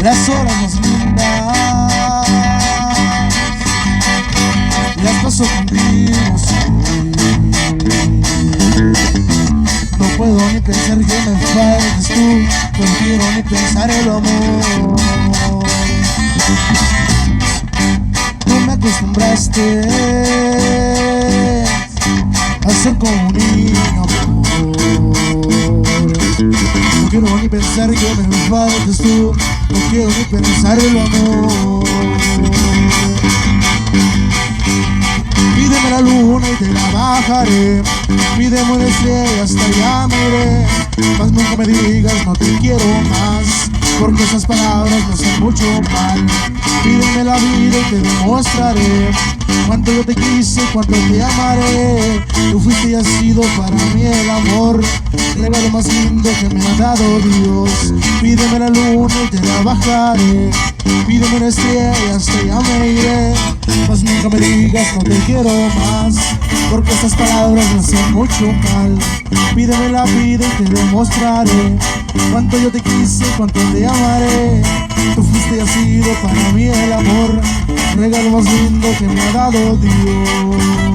Las horas más lindas las paso contigo, sí. No puedo ni pensar que me faltes tú, no quiero ni pensar el amor. Tú me acostumbraste a ser como un niño, amor. No quiero ni pensar que me faltes tú, no quiero ni pensar el amor. Pídeme la luna y te la bajaré, pídeme una estrella, hasta allá me iré. Mas nunca me digas no te quiero más, porque esas palabras me hacen mucho mal. Pídeme la vida y te demostraré cuánto yo te quise, cuánto te amaré. Tú fuiste y has sido para mí el amor, el regalo más lindo que me ha dado Dios. Pídeme la luna y te la bajaré, pídeme una estrella y hasta allá me iré. Mas nunca me digas no te quiero más, porque estas palabras me hacen mucho mal. Pídeme la vida y te demostraré cuánto yo te quise, cuánto te amaré. Tú fuiste y has sido para mí el amor, el regalo más lindo que me ha dado Dios.